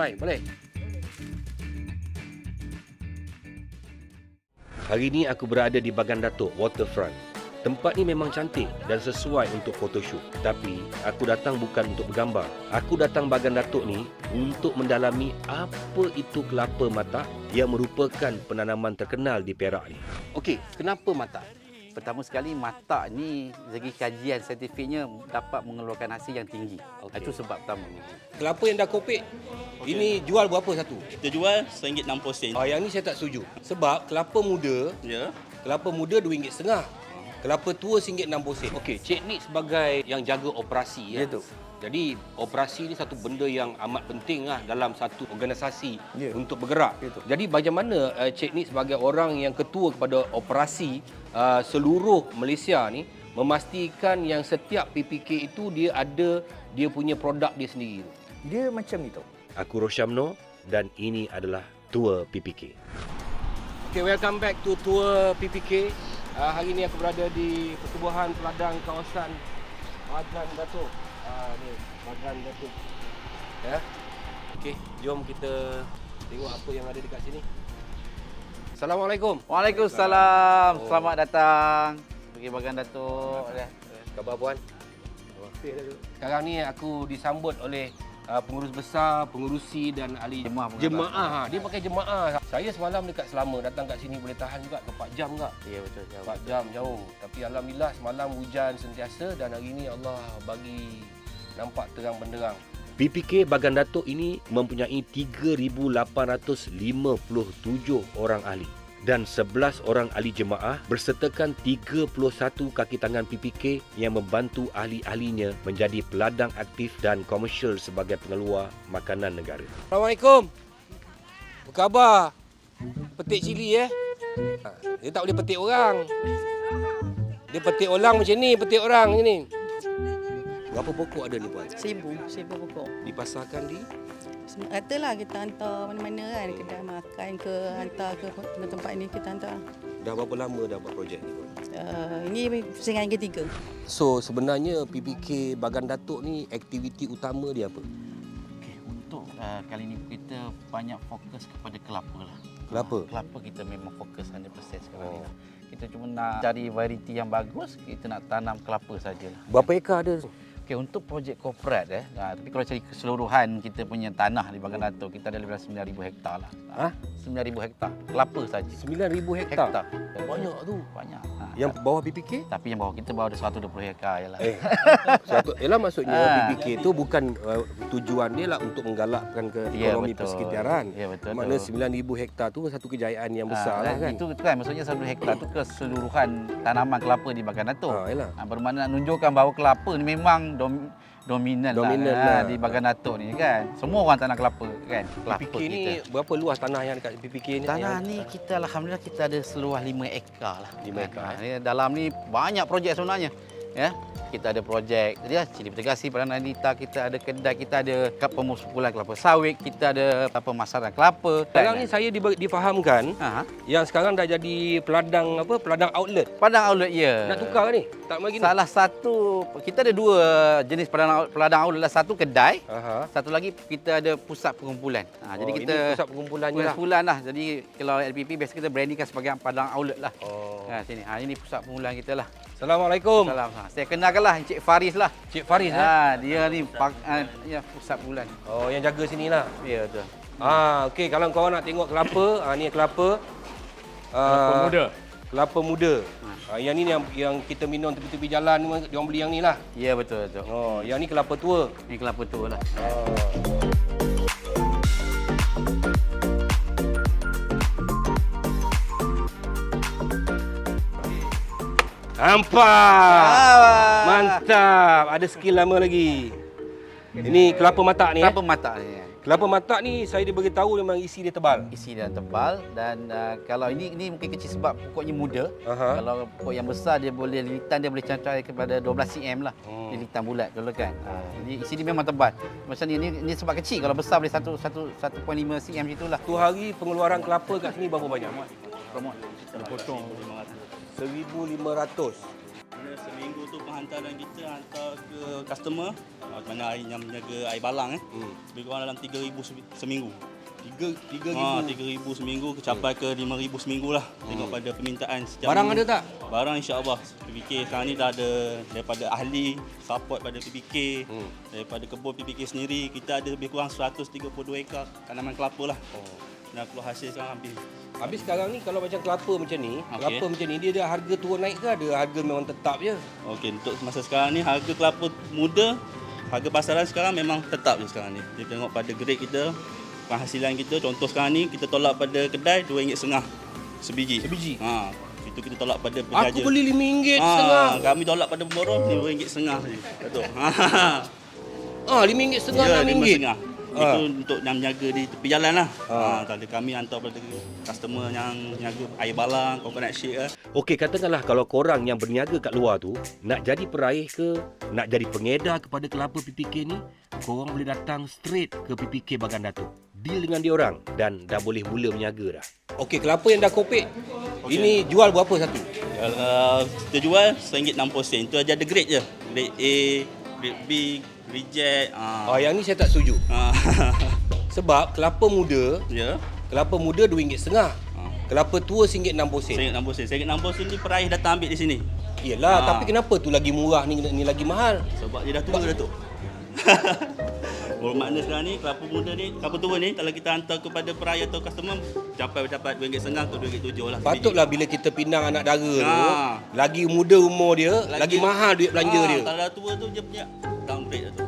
Hai, boleh? Hari ini aku berada di Bagan Datuk Waterfront. Tempat ni memang cantik dan sesuai untuk photoshoot. Tapi aku datang bukan untuk bergambar. Aku datang Bagan Datuk ni untuk mendalami apa itu kelapa mata yang merupakan penanaman terkenal di Perak ni. Okey, kenapa mata? Pertama sekali, mata ni segi kajian saintifiknya dapat mengeluarkan hasil yang tinggi. Okey. Itu sebab pertama. Kelapa yang dah kopek, ini jual berapa satu? Kita jual RM1.60. Yang ni saya tak setuju. Sebab kelapa muda, Ya. kelapa muda RM2.5. Kelapa tua RM1.60. Okey, Cik Nik sebagai yang jaga operasi. Ya, tu. Jadi operasi ni satu benda yang amat penting lah dalam satu organisasi untuk bergerak. Ya, tu. Jadi bagaimana Cik Nik sebagai orang yang ketua kepada operasi seluruh Malaysia ni memastikan yang setiap PPK itu dia punya produk dia sendiri. Dia macam itu. Aku Rosyamno dan ini adalah Tour PPK. Okay, welcome back to Tour PPK. Hari ini aku berada di pertubuhan peladang kawasan Bagan Datuk. Ni Bagan Datuk. Ya. Okey, jom kita tengok apa yang ada dekat sini. Assalamualaikum. Waalaikumsalam. Selamat datang bagi Bagan Datuk. Khabar puan? Sekarang ni aku disambut oleh pengurus besar, pengurusi dan ahli jemaah. Dia pakai jemaah. Saya semalam dekat Selama, datang kat sini boleh tahan juga ke 4 jam juga. Ya, betul. 4 jam jauh. Tapi alhamdulillah semalam hujan sentiasa dan hari ini Allah bagi nampak terang benderang. PPK Bagan Datuk ini mempunyai 3,857 orang ahli dan 11 orang ahli jemaah bersertakan 31 kaki tangan PPK yang membantu ahli-ahlinya menjadi peladang aktif dan komersial sebagai pengeluar makanan negara. Assalamualaikum. Apa khabar? Petik cili Dia tak boleh petik orang. Dia petik orang macam ni, petik orang macam ni. Berapa pokok ada ni puan? 1,000 pokok. Dipasarkan di Katalah kita hantar mana-mana kan, kedai makan ke, hantar ke tempat ini kita hantar. dah berapa lama dah buat projek ni puan? Ini pusingan yang ketiga. So sebenarnya PPK Bagan Datuk ni aktiviti utama dia apa? Okey, untuk kali ini kita banyak fokus kepada kelapa lah. Kelapa? Kelapa kita memang fokus 100% sekarang ni lah. Kita cuma nak cari variety yang bagus, kita nak tanam kelapa sajalah. Berapa ekar ada? Okey, untuk projek korporat tapi kalau cari keseluruhan kita punya tanah di Bagan Datuk, kita ada lebih dari 9,000 hektar lah. 9,000 hektar kelapa saja. 9,000 hektar. Banyak tu. Banyak. Yang bawah PPK? Tapi yang bawah kita baru ada 120 hektar je lah. Ialah maksudnya PPK tu bukan tujuan dia lah untuk menggalakkan ke ekonomi persekitaran. Ya, betul. Maknanya 9,000 hektar tu satu kejayaan yang besar lah kan. Itu kan maksudnya 1 hektar tu keseluruhan tanaman kelapa di Bagan Datuk. Yalah. Bermakna nak menunjukkan bahawa kelapa ni memang dominan lah di Bagan Datuk ni kan. Semua orang tanam kelapa kan. Kelapa PPK ni berapa luas tanah yang dekat PPK ni? Tanah ni kita alhamdulillah kita ada seluas 5 ekar lah. 5 ekar. Dalam ni banyak projek sebenarnya. Ya. Kita ada projek cili bertegasi pada Nandita, kita ada kedai, kita ada pemuspulan kelapa sawit, kita ada pemasaran kelapa. Sekarang ni saya difahamkan yang sekarang dah jadi peladang outlet. Padang outlet ya. Nak tukar ni? Tak lagi ni. Salah satu kita ada 2 jenis peladang outlet lah. Satu kedai, satu lagi kita ada pusat pengumpulan. Jadi kita ini pusat pengumpulannya lah. Pengumpulan lah. Jadi kalau LPP biasa kita brandingkan sebagai padang outlet lah. Sini. Ini pusat pengumpulan kita lah. Assalamualaikum. Salam. Saya kenalkanlah Encik Faris lah. Cik Faris dia ni pusat bulan. Oh, yang jaga sinilah. Ya, betul. Okey, kalau kau nak tengok kelapa, ni kelapa. Kelapa muda. Kelapa muda. Yang ni yang kita minum tepi-tepi jalan ni, dia orang beli yang ni lah. Ya, betul. Oh, yang ni kelapa tua. Ni kelapa tua lah. Nampak. Mantap. Ada skill lama lagi. Ini kelapa matak ni. Kelapa matak ni. Kelapa matak ni saya diberitahu memang isi dia tebal. Isi dia tebal dan kalau ini mungkin kecil sebab pokoknya muda. Kalau pokok yang besar dia boleh lilitan, dia boleh cangkrai kepada 12 cm lah. Lilitan bulat dulu kan. Jadi isi dia memang tebal. Macam ni sebab kecil, kalau besar boleh 1.5 cm itulah. Tu hari pengeluaran kelapa kat sini berapa banyak? Promote. Potong 1,500. Mana seminggu tu penghantaran kita hantar ke customer, mana yang menjaga air balang lebih kurang dalam 3,000 seminggu. 3,000 seminggu capai ke 5,000 seminggu lah. Tengok pada permintaan setiap Barang minggu. ada tak? Barang insya-Allah. PPK sekarang ni dah ada daripada ahli support pada PPK, daripada kebun PPK sendiri kita ada lebih kurang 132 ekar tanaman kelapa lah. Dan keluar hasil sekarang Habis sekarang ni kalau macam kelapa macam ni, kelapa macam ni dia ada harga turun naik ke ada harga memang tetap je? Okey, untuk masa sekarang ni harga kelapa muda, harga pasaran sekarang memang tetap je sekarang ni. Dia tengok pada grade kita, penghasilan kita. Contoh sekarang ni kita tolak pada kedai RM2.5 sebiji. Itu kita tolak pada penjaja. Aku beli RM5.5. Kami tolak pada pemborong RM2.5 je. Betul. RM5.5 Ya, RM6. RM5.5. Itu untuk yang menjaga di tepi jalan lah. Tadi kami hantar pada customer yang jaga air balang, coconut shake lah. Okey, katakanlah kalau korang yang berniaga kat luar tu nak jadi peraih ke, nak jadi pengedar kepada kelapa PPK ni, korang boleh datang straight ke PPK Bagan Datuk. Deal dengan dia orang dan dah boleh mula berniaga dah. Okey, kelapa yang dah kopek. Ini jual berapa satu? Kita jual RM1.60. Itu aja ada grade je. Grade A, grade B, reject. Yang ni saya tak setuju. Sebab kelapa muda, Ya. kelapa muda RM2.5. Kelapa tua RM1.60. RM1.60 ni peraih datang ambil di sini. Yelah, tapi kenapa tu lagi murah ni lagi mahal? Sebab dia dah tua dah tu. Bermakna sekarang ni kelapa muda ni, kelapa tua ni kalau kita hantar kepada peraih atau customer dapat RM2.5 ke RM2.7 lah. Patutlah bila kita pinang anak dara tu, lagi muda umur dia, lagi mahal duit belanja dia. Kalau dah tua tu dia punya downgrade dah tu.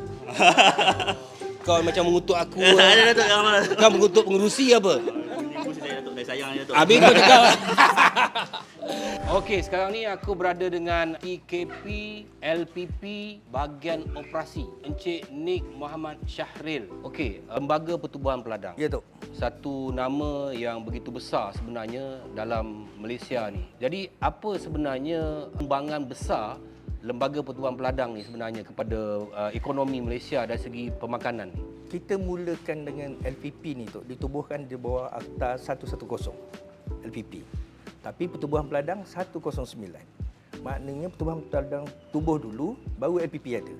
Kau macam mengutuk aku. Ada Datuk yang mana? Kau mengutuk pengerusi apa? Ibu saya Datuk, saya sayang dia Datuk. Habis kau cakap. Okey, sekarang ni aku berada dengan TKP LPP Bahagian Operasi Encik Nick Muhammad Syahril. Okey, Lembaga Pertubuhan Peladang. Ya, Tok. Satu nama yang begitu besar sebenarnya dalam Malaysia ni. Jadi apa sebenarnya sumbangan besar Lembaga Pertubuhan Peladang ni sebenarnya kepada ekonomi Malaysia dari segi pemakanan ni? Kita mulakan dengan LPP ni tu ditubuhkan di bawah Akta 110 LPP. Tapi Pertubuhan Peladang 109. Maknanya Pertubuhan Peladang tubuh dulu baru LPP ada.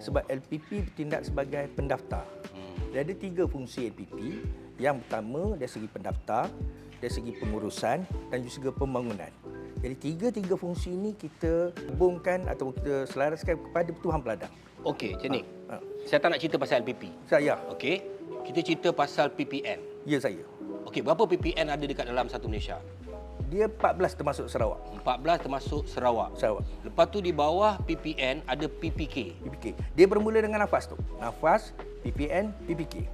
Sebab LPP bertindak sebagai pendaftar. Dia ada 3 fungsi LPP. Yang pertama dari segi pendaftar, dari segi pengurusan dan juga pembangunan. Jadi tiga fungsi ini kita hubungkan atau kita selaraskan kepada Pertubuhan Peladang. Okey, Cik Nick. Saya tak nak cerita pasal LPP. Saya. Okey. Kita cerita pasal PPN. Ya, saya. Okey, berapa PPN ada dekat dalam satu Malaysia? Dia 14 termasuk Sarawak. 14 termasuk Sarawak. Lepas tu di bawah PPN ada PPK. PPK. Dia bermula dengan nafas tu. Nafas, PPN, PPK.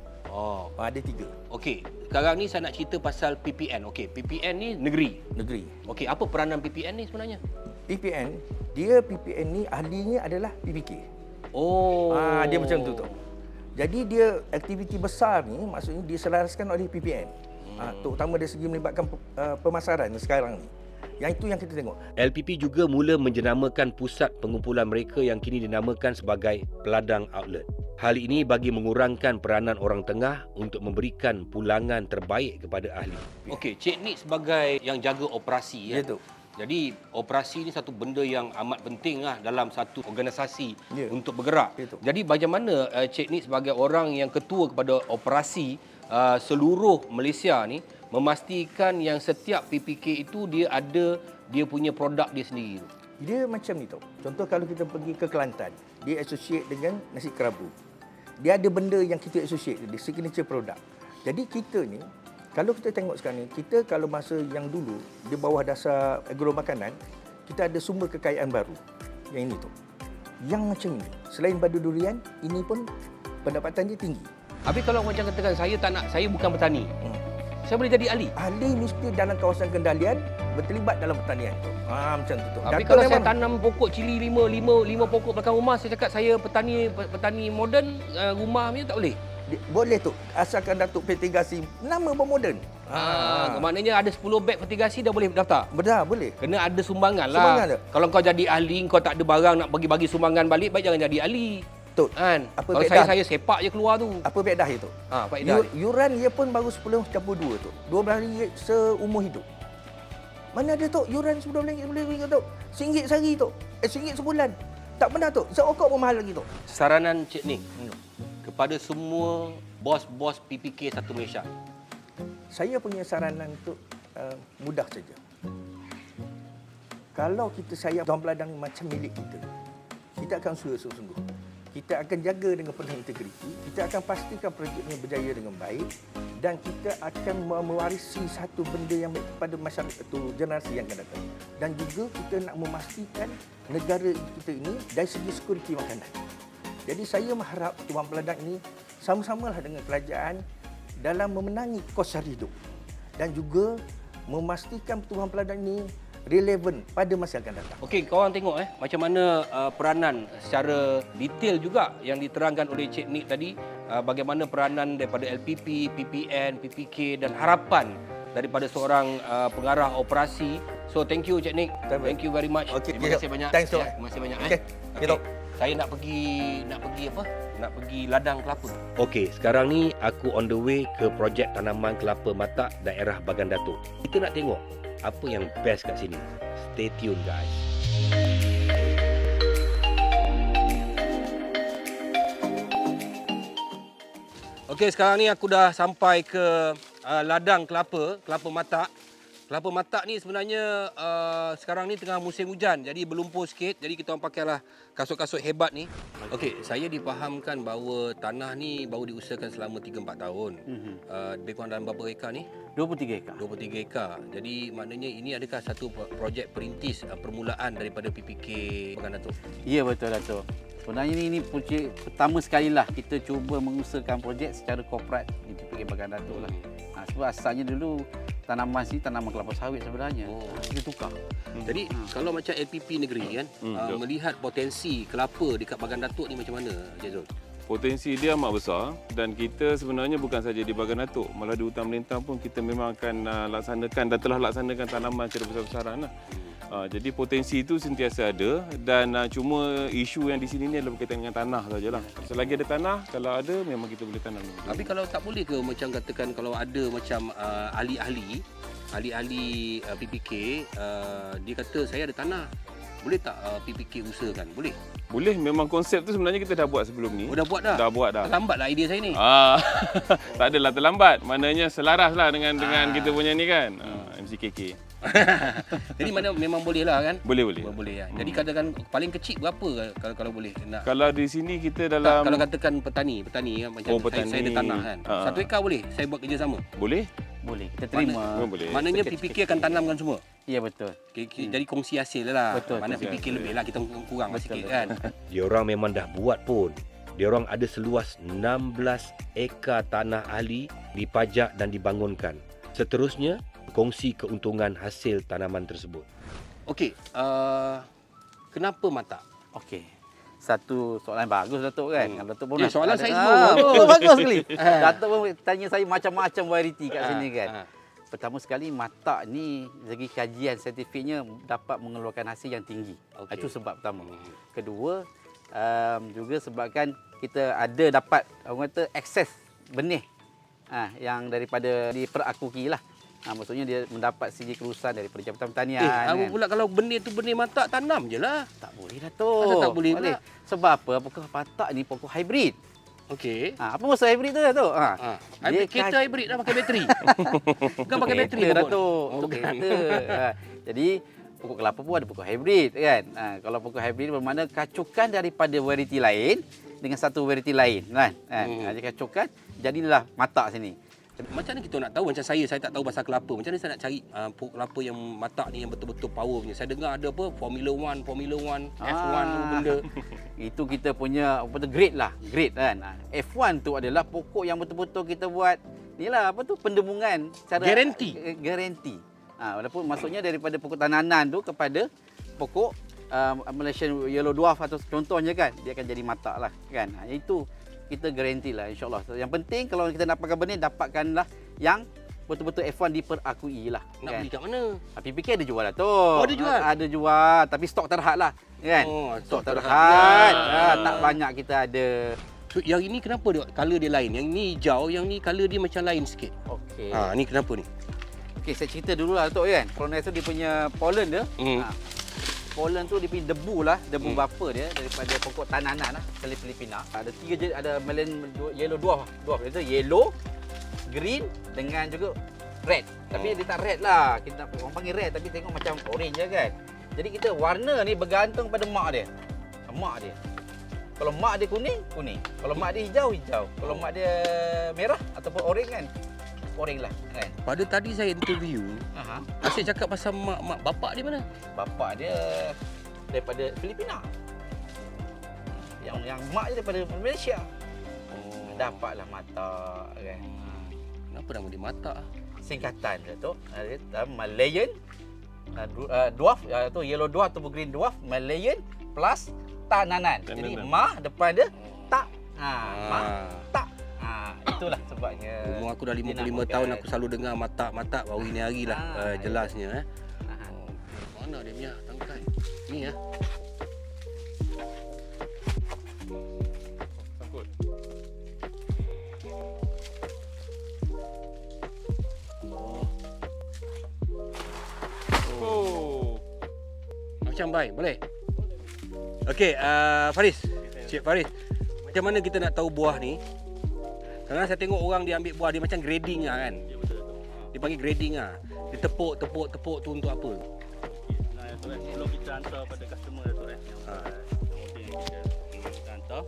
Ada 3. Okey, sekarang ni saya nak cerita pasal PPN. Okey, PPN ni negeri. Okey, apa peranan PPN ni sebenarnya? PPN ni ahlinya adalah PPK. Dia macam tu. Jadi dia aktiviti besar ni maksudnya diselaraskan oleh PPN. Terutama dari segi melibatkan pemasaran sekarang ni. Yang itu yang kita tengok. LPP juga mula menjenamakan pusat pengumpulan mereka yang kini dinamakan sebagai Peladang Outlet. Hal ini bagi mengurangkan peranan orang tengah untuk memberikan pulangan terbaik kepada ahli. Okey, Cik Nick sebagai yang jaga operasi. Ya, tu. Jadi operasi ni satu benda yang amat penting lah dalam satu organisasi untuk bergerak. Ya, jadi bagaimana Cik Nick sebagai orang yang ketua kepada operasi seluruh Malaysia ni memastikan yang setiap PPK itu dia punya produk dia sendiri? Dia macam ni tau. Contoh kalau kita pergi ke Kelantan, dia associate dengan nasi kerabu. Dia ada benda yang kita associate, dia signature product. Jadi kita ni, kalau kita tengok sekarang ni, kita kalau masa yang dulu di bawah dasar agro makanan, kita ada sumber kekayaan baru. Yang ini tu. Yang macam ini. Selain badu durian, ini pun pendapatan dia tinggi. Habis kalau macam katakan saya bukan petani. Saya boleh jadi ahli. Ahli mesti dalam kawasan kendalian berterlibat dalam pertanian tu. Macam tu. Tapi kalau saya tanam pokok cili lima pokok belakang rumah, saya cakap saya petani moden, rumah punya tak boleh. Boleh tu. Asalkan Datuk fertigasi nama pun moden. Maknanya ada 10 beg fertigasi dah boleh daftar. Betul, boleh. Kena ada sumbangan lah. Sumbangan tu. Kalau kau jadi ahli, kau tak ada barang nak bagi sumbangan balik, baik jangan jadi ahli. Betul. Kan? Apa kalau saya sepak je keluar tu. Apa faedah itu? Faedah. Yuran dia pun baru 10.2 tu. RM12 seumur hidup. Mana ada Tok yuran RM10 Tok. RM1 sehari Tok. RM1 sebulan. Tak pernah Tok. Rokok pun mahal lagi Tok. Saranan Cik Nik kepada semua bos-bos PPK satu Malaysia. Saya punya saranan untuk mudah saja. Kalau kita sayang Tuan Peladang macam milik kita akan sungguh-sungguh. Kita akan jaga dengan penuh integriti, kita akan pastikan projeknya berjaya dengan baik dan kita akan mewarisi satu benda yang baik kepada masyarakat itu, generasi yang akan datang. Dan juga kita nak memastikan negara kita ini dari segi sekuriti makanan. Jadi saya mengharap Tuan Peladang ini sama-samalah dengan kerajaan dalam memenangi kos sara hidup dan juga memastikan Tuan Peladang ini relevan pada masa akan datang. Okey, korang tengok macam mana peranan secara detail juga yang diterangkan oleh Cik Nik tadi, bagaimana peranan daripada LPP, PPN, PPK dan harapan daripada seorang pengarah operasi. So thank you Cik Nik. Thank you very much. Okay, terima kasih banyak. Thanks, Tok. Terima kasih banyak. Okay. Okay. Saya nak pergi apa? Nak pergi ladang kelapa. Okey, sekarang ni aku on the way ke projek tanaman kelapa matak daerah Bagan Datuk. Kita nak tengok apa yang best kat sini. Stay tune guys. Okey, sekarang ni aku dah sampai ke ladang kelapa matak. Kelapa matak ni sebenarnya sekarang ni tengah musim hujan, jadi berlumpur sikit. Jadi kita orang pakailah kasut-kasut hebat ni. Okey, saya difahamkan bahawa tanah ni baru diusahakan selama 3-4 tahun. Lebih kurang dalam berapa ekar ni? 23 ekar. 23 ekar. Jadi maknanya ini adakah satu projek perintis permulaan daripada PPK Bagan Datuk? Ya, betul Datuk. Sebenarnya ini projek pertama sekali lah kita cuba mengusahakan projek secara korporat di PPK Bagan Datuk lah. Sebab asalnya dulu tanaman sini tanaman kelapa sawit sebenarnya. Kita tukar. Jadi kalau macam LPP negeri kan, melihat potensi kelapa dekat Bagan Datuk ni macam mana, Encik Zul? Potensi dia amat besar dan kita sebenarnya bukan saja di Bagan Datuk, malah di hutan melintang pun kita memang akan laksanakan dan telah laksanakan tanaman secara besar-besaran lah. Jadi potensi itu sentiasa ada dan cuma isu yang di sini ni adalah berkaitan dengan tanah sajalah. Selagi ada tanah, kalau ada memang kita boleh tanam. Tapi kalau tak boleh ke macam katakan kalau ada macam ahli-ahli PPK dia kata saya ada tanah, boleh tak PPK usahakan? Boleh? Boleh, memang konsep tu sebenarnya kita dah buat sebelum ni. Oh, dah buat dah? Dah buat dah. Terlambatlah idea saya ni. Tak adalah terlambat. Maknanya selaras lah dengan kita punya ni kan. MCKK. Jadi mana memang boleh lah kan? Boleh. Boleh ya. Jadi katakan paling kecil berapa kalau boleh nak? Kalau di sini kita dalam... Kalau katakan petani kan macam saya ada tanah kan. 1 ekar boleh saya buat kerja sama? Boleh. Boleh, kita terima. Boleh. Maknanya PPK akan tanamkan semua? Ya, betul. Jadi kongsi hasil lah. Betul. Mana PPK lebih lah, kita kurang sikit kan. Diorang memang dah buat pun. Diorang ada seluas 16 ekar tanah ahli dipajak dan dibangunkan. Seterusnya, kongsi keuntungan hasil tanaman tersebut. Okey, kenapa matak? Okey. Satu soalan bagus Datuk kan. Datuk pun soalan saya bagus sekali. Datuk pun tanya saya macam-macam variety kat sini kan. Pertama sekali matak ni segi kajian saintifiknya dapat mengeluarkan hasil yang tinggi. Itu sebab pertama. Kedua, juga sebabkan kita ada dapat orang kata akses benih yang daripada diperakui lah. Maksudnya dia mendapat sijil kelulusan daripada Jabatan Pertanian. Apa pula kalau benih tu benih matak, tanam je lah. Tak boleh Datuk. Asal tak boleh pula? Sebab apa? Pokok matak ni pokok hybrid. Okey. Apa maksud hybrid tu Datuk? Kereta hybrid dah pakai bateri. Bukan pakai bateri Datuk. Untuk kereta. Jadi pokok kelapa pun ada pokok hybrid kan. Kalau pokok hybrid bermakna kacukan daripada variety lain dengan satu variety lain kan. Jadi kacukan jadilah matak sini. Macam mana kita nak tahu? Macam saya tak tahu pasal kelapa. Macam mana saya nak cari pokok kelapa yang matak ni yang betul-betul power punya? Saya dengar ada apa Formula 1, F1 benda. Itu kita punya grade lah, grade kan. F1 tu adalah pokok yang betul-betul kita buat nilah pendemungan cara garanti. Walaupun maksudnya daripada pokok tananan tu kepada pokok Malaysian Yellow Dwarf atau contohnya kan, dia akan jadi matak lah kan. Itu kita garanti lah insyaAllah. Yang penting kalau kita nak pakai benih, dapatkanlah yang betul-betul F1 diperakui lah. Nak beli kat mana? PPK ada jual lah tu. Oh, ada jual? Ada jual, tapi stok terhad lah kan. Stok terhad. Tak banyak kita ada. So, yang ini kenapa dia, colour dia lain? Yang ni hijau, yang ni colour dia macam lain sikit. Okey. Ni kenapa ni? Okey, saya cerita dulu lah Datuk kan. Colonized tu dia punya pollen dia. Hmm. Pollen tu dia punya debu lah, debu bapa dia daripada pokok tananan lah, Filipina. Ada 3 jenis, ada yellow dwarf. Itu yellow, green dengan juga red. Tapi dia tak red lah. Kita orang panggil red tapi tengok macam orange je kan. Jadi kita warna ni bergantung pada mak dia. Mak dia. Kalau mak dia kuning, kuning. Kalau mak dia hijau, hijau. Kalau mak dia merah ataupun orange kan, orange lah kan. Pada tadi saya interview, asyik cakap pasal mak bapak dia mana? Bapak dia daripada Filipina. Yang mak dia daripada Malaysia. Dapatlah mata kan. Kenapa nama dia Mata? Singkatan dia tu, Malayan dwarf, tu yellow dwarf atau green dwarf, Malayan plus tananan. Jadi ma depan dia tak. Ma tak. Itulah sebabnya. Umur aku dah 55 tahun, aku selalu dengar mata baru ini hari lah jelasnya. Mana dia punya tangkai? Ni ya. Sangkut. Oh. Macam baik, boleh? Okey, Faris. Cik Faris. Macam mana kita nak tahu buah ni? Kadang saya tengok orang dia ambil buah dia macam grading lah kan. Ya betul tu. Dia panggil grading lah. Dia tepuk tu untuk apa? Nah, ya tu sebelum kita hantar pada customer tu yang order yang kita hantar,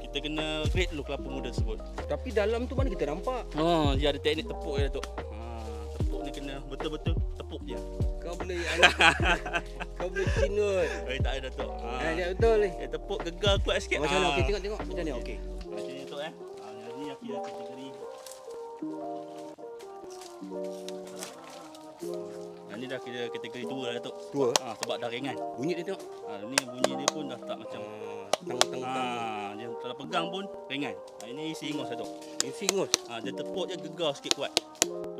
kita kena grade dulu kelapa muda tersebut. Tapi dalam tu mana kita nampak? Oh, dia ada teknik tepuk dia tu. Tepuk ni kena betul-betul tepuk je. Kau boleh kau boleh cinut. Tak ada Datuk. Ya betul ni. Tepuk gegar kuat sikit. Macam mana? Okey, tengok macam ni. Okey. Macam ni tu ni yang kira kategori. Ni dah kira kategori 2 lah Datuk. 2. Sebab dah ringan. Bunyi dia tengok. Ni bunyi dia pun dah tak macam dia kalau pegang pun ringan. Ini isi ingus Datuk. Isi ingus. Dia tepuk je gegar sikit kuat.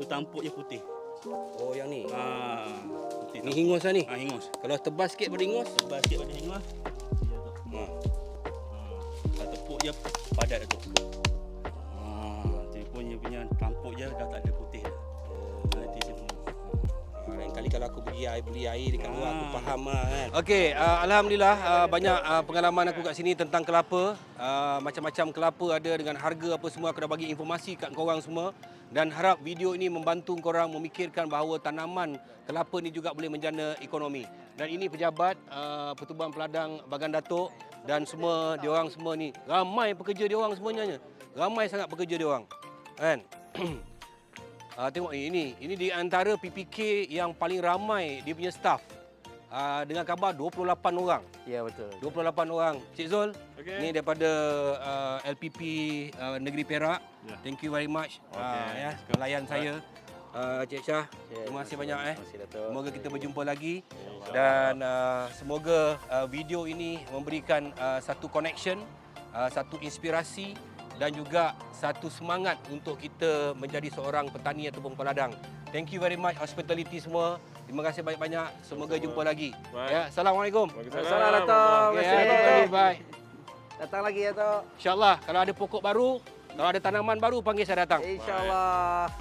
Tu tampuk je putih. Oh yang ni. Putih. Ni hingus lah ni. Hingus. Kalau tebal sikit pada hingus. Tebal sikit pada hingus. Ya tu. Kalau tepuk je padat Datuk. Dia punya tampuk je dah tak ada putih dah. Nanti semua. Lain kali kalau aku pergi beli air dekat luar aku faham lah kan. Okey, alhamdulillah banyak pengalaman aku kat sini tentang kelapa. Macam-macam kelapa ada dengan harga apa semua aku dah bagi informasi kat korang semua dan harap video ini membantu korang memikirkan bahawa tanaman kelapa ni juga boleh menjana ekonomi. Dan ini pejabat Pertubuhan Peladang Bagan Datuk dan semua diorang semua ni ramai pekerja diorang semuanya. Ramai sangat pekerja diorang. Kan? Tengok ini di antara PPK yang paling ramai dia punya staff. Dengan khabar 28 orang. Ya betul. 28 orang. Cik Zul, ni daripada LPP Negeri Perak. Yeah. Thank you very much melayan saya. Cik Syah, terima kasih banyak Terima kasih Datuk. Semoga kita berjumpa lagi dan semoga video ini memberikan satu connection, satu inspirasi dan juga satu semangat untuk kita menjadi seorang petani ataupun peladang. Thank you very much hospitality semua. Terima kasih banyak-banyak. Semoga jumpa lagi. Ya, Assalamualaikum. Assalamualaikum Datuk. Okay, Datuk. Bye. Datang lagi Datuk. InsyaAllah kalau ada pokok baru, kalau ada tanaman baru panggil saya datang. InsyaAllah.